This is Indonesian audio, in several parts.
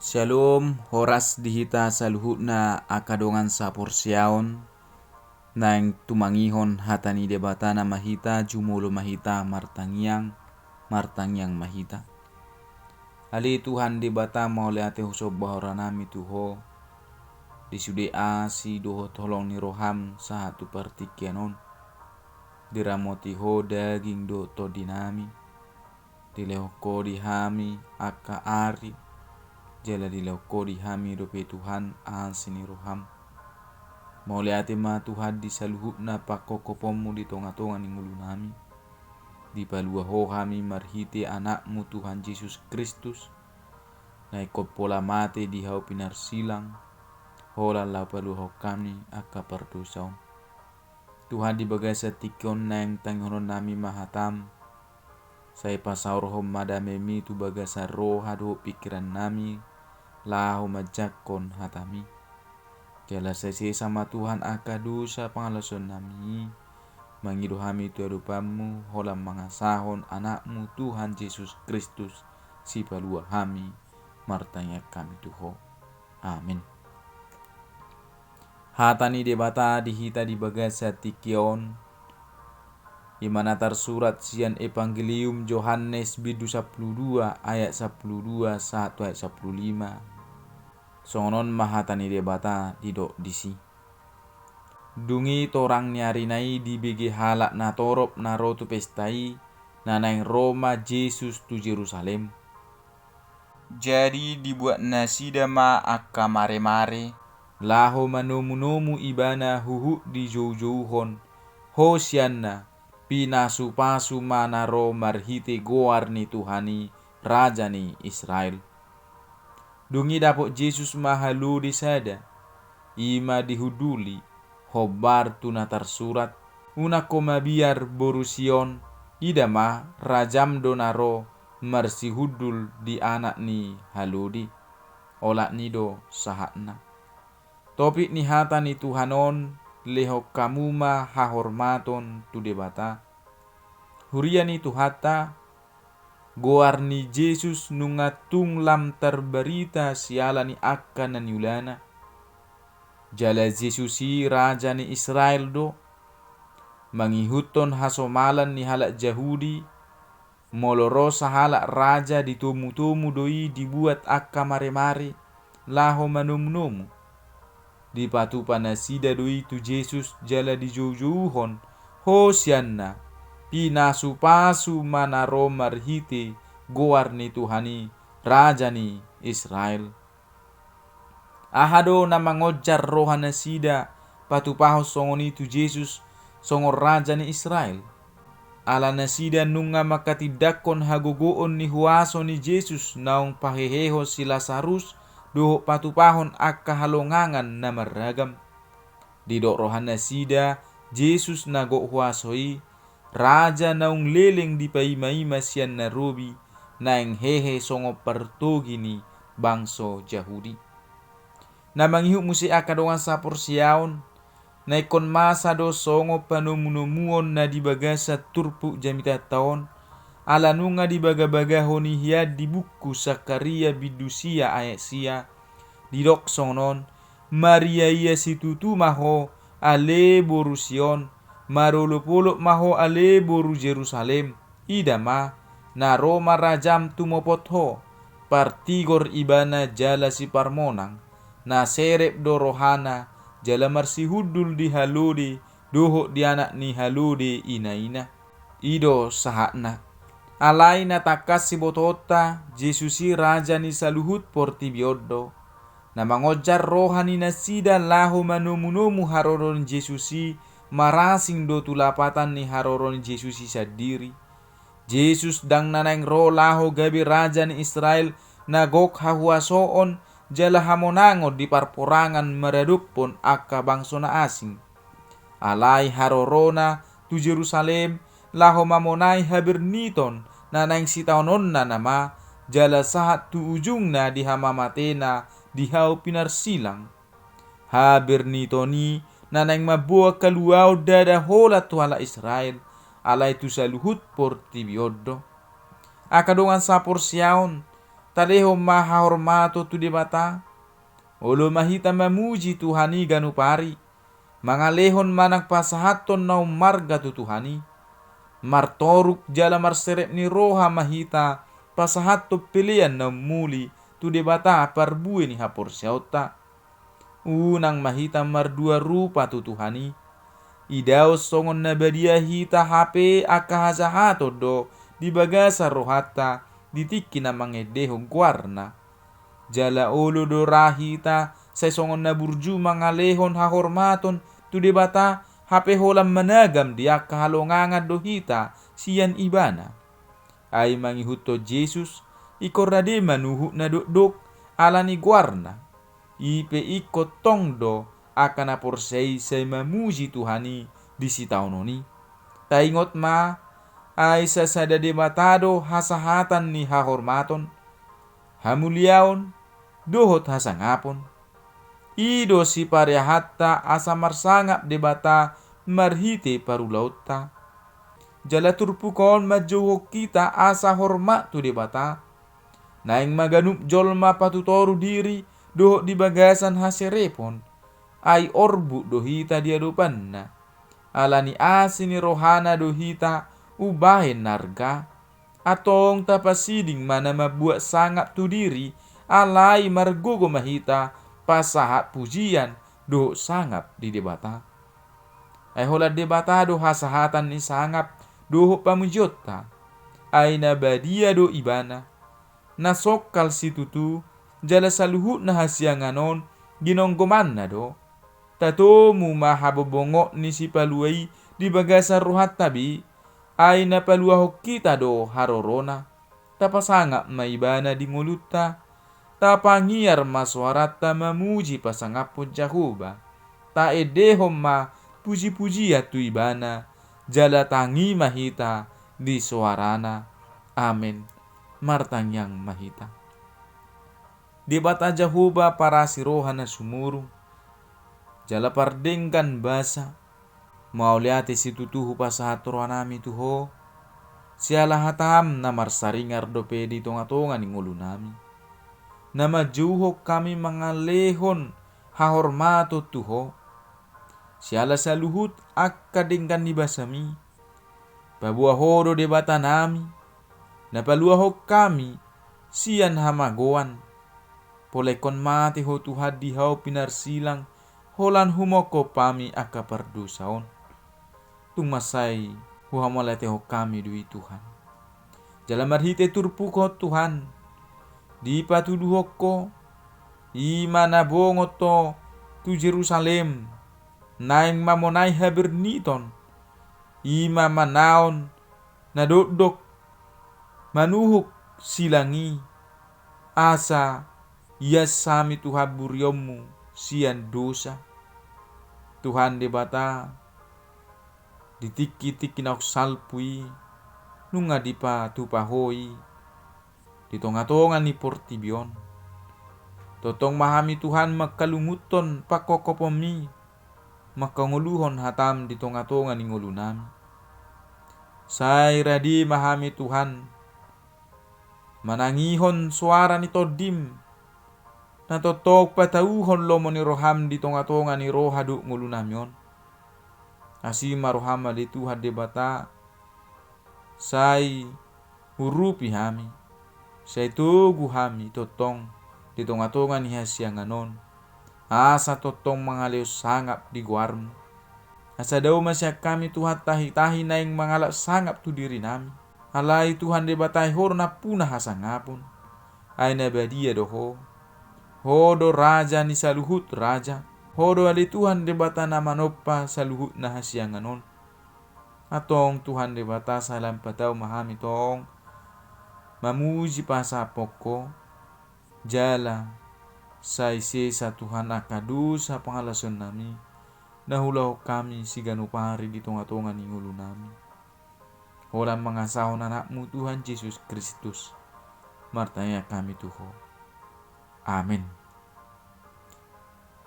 Shalom, horas dihita saluhutna akadongan sapursiaon nang tumangihon hatani debatana mahita jumulo mahita martangiang mahita. Ali Tuhan debata maule ate husob bahoranami tuho disudea si doho tolong ni roham sahatu partikianon diramoti ho daging do to dinami dilehoko dihami aka ari jala dilauko dihami dope Tuhan sini roham maule ate ma Tuhan disaluhutna pakokopomu di tonga-tonga ning ulu nami di palua ho kami marhiti anakmu Tuhan Yesus Kristus na ikop pola mate di hau pinar silang hola lau palu ho kami aka perdosaon Tuhan di bagasa tikon nang tanghonon nami mahatam saya pasaur hom madamemi tu bagasa roh hadu pikiran nami lahu majakon hatami jala sesi sama Tuhan aka dosa pangalason nami mangido hami tu adupamu holam mangasahon anakmu Tuhan Yesus Kristus si palua hami martanya kami tuho amin. Hatani debata dihita di bagasa tikion di mana tersurat sian Evangelium Yohanes bidu 12 ayat 12 1 ayat 15 songon mahatani debata didok disi dungi torang nyari nai di bege halak na torop na rotu pestai na nang Roma Yesus tu Jerusalem jadi dibuat nasi dama aka mare-mare laho manomu-nomu ibana huhu di jauh-jauhon hosianna pinasu pasu mana ro marhite goar ni Tuhani raja ni Israel dungi dapok Yesus mahalu di sada ima dihuduli hobar tuna tersurat una koma biar borusion idama rajam donaro marsihudul di anak ni haludi olak nido sahatna topik ni hata ni Tuhanon leho kamuma hahormaton tu debata hurian itu hata goar ni Yesus nungatung lam terberita siala ni akan nan yulana jala Yesus si raja ni Israel do mangihuton hasomalan ni halak Yahudi molorosa halak raja ditomu-tomu doi dibuat akka mare-mare laho manum-nomu di patu panasida doi tu Yesus jala di jauh-jauhon hosianna pinasu pasu manaro marhite goar ni Tuhani raja ni Israel ahado na mangojar rohana sida patu pahos songoni tu Yesus songor raja ni Israel ala nasida nunga makatidakon hagogoon ni huaso ni Yesus naung paheheho si Lazarus doho patupahon akka halongangan na maragam didok rohana sida Yesus nago huasoi raja naung leleng di paima-ima sian narobi naeng hehe songo pertogi ni bangso Yahudi na mangihu musi akadongan sapor siaon naikon masa do songo panomunomuon na dibagasa turpu jamita taon ala nunga dibaga-baga honi hiad di buku Sakaria bidusia ayat sia didok sonon Maria ia situtu maho ale borusion marolo-polo maho ale boru Jerusalem idama na Roma rajam tumopot ho partigor ibana jala si parmonang na serep do rohana jala marsihudul di halode doho di anak ni halode ina-ina ido sahatna alai na takas si botota Jesusi raja ni saluhut porti biodo na mangojar rohani nasida lahu manomu-nomu haroron Jesusi marasing do tulapatan ni haroron Jesusi sadiri Yesus dang nanang ro laho gabi raja ni Israel nagok hahuasoon jala hamonango di parporangan meredup pun akka bangsona asing alai harorona tu Jerusalem laho mamonai haberniton nanang sitaonon na nama jala sahat tu ujungna di hamamatena di hau pinar silang habernitoni nanang mabuah kaluau dada hola tuala Israel alai tu saluhut por tibiodo akadongan sapor siaon Tadeho maha hormato tu debata. Olo mahita mamuji Tuhani ganupari. Mangalehon manak pasahaton na marga tu Tuhani. Martoruk jala marserep ni roha mahita pasahato pilihan na muli tu debata parbue ni hapor siauta. Unang mahita mardua rupa tu Tuhani. Idaos songon na badia hita hape akahasahato do di bagasa rohata ditiki na mangedehong guarna. Jala olo do rahita say songon na burju mangalehon hahormaton tu debata hape holam managam dia kahalongangan do hita siyan ibana. Ay mangihuto Jesus ikorade manuhu na duk alani guarna. Ipe ikot tongdo akan aporsei say mamuji Tuhani di sitaunoni. Taingot ma ay sasada debatado hasahatan ni hahormaton. Hamuliaon dohot hasangapon. Ido si parehatta asa marsangap debata marhite parulauta. Jala turpukon majuhok kita asa hormat tu debata. Naing maganup jolma patutoru diri dohot di bagasan haserepon. Ay orbu dohita dia dupanna. Alani asini rohana dohita ubahin narga. Atong tapasiding mana mabuat sangap tu diri alai margogo mahita pasahat pujian do sangap di debata. Ay hola debata do hasahatan ni sangap do pamujota. Ay nabadia do ibana. Nasokal situtu jala saluhut na hasianganon ginonggoman na do. Tato mu mahabobongo ni si paluay di bagasa ruhat tabi ay napaluahok kita do harorona. Tapasangap maibana di nguluta. Tapangiar maswarata mamuji pasangapod Jahuba. Ta edehom ma puji-puji tu ibana. Jala tangi mahita di suarana. Amin. Martangyang mahita. Di bata Jahuba para sirohan na sumurong. Jala pardengkan basa. Mauliati situtuhu pasahatro nami tuho. Siala hatam na marsaringar dope di tonga-tonga ni ngulu nami. Na majuhok kami mangalehon hahormato tuho. Siala saluhut akadengkan ni basami. Pabuahodo debata nami. Napaluahok kami siyan hamagoan. Polekon mati ho tuhad dihau pinarsilang holan humoko pami akapardusaon. Tumasay huhamalate ho kami dui Tuhan. Jalamarhite turpuko Tuhan. Di patuduhok ko imana bongot to tu Jerusalem. Naing mamonay haberniton. Ima manaon nadodok manuhuk silangi. Asa yes sami Tuhan buryommu sian dosa. Tuhan debata ditiki-tiki nauk salpui nunga dipa tupahoi di tonga-tonga ni portibion. Totong mahami Tuhan makalumuton pakokopomi makanguluhon hatam di tonga-tonga ni ngulu nami. Say radi mahami Tuhan manangihon suara ni todim na totok patauhon lomo ni roham di tonga-tonga ni rohadu ngulu namion. Asima rohama di Tuhan debata say hurupi hami. Say tugu hami totong di tonga-tonga ni hasianganon. Asa totong mangaleo sangap di guarmu. Asa daw masya kami Tuhan tahi-tahi naing mangalap sangap tu diri nami. Alai Tuhan debatai hor na punah hasangapun. Ay nabadia doho. Hodo raja ni saluhut raja. Hodo ali Tuhan debata na manopa saluhut na hasianganon. Atong Tuhan debata salam pataw mahami tong. Mamuji pasapoko. Jala. Say sesa Tuhan akadu sa pangalason nami. Nahulaw kami si ganupari di tonga-tonga ni ngulu nami. Holang mangasahon anakmu Tuhan Yesus Kristus. Martanya kami tuho. Amin.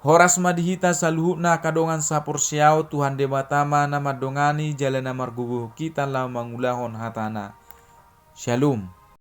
Horas madihita saluhut na kadongan sa porsiaw Tuhan debatama na madongani jalan na margubuh kita la mangulahon hatana. Shalom.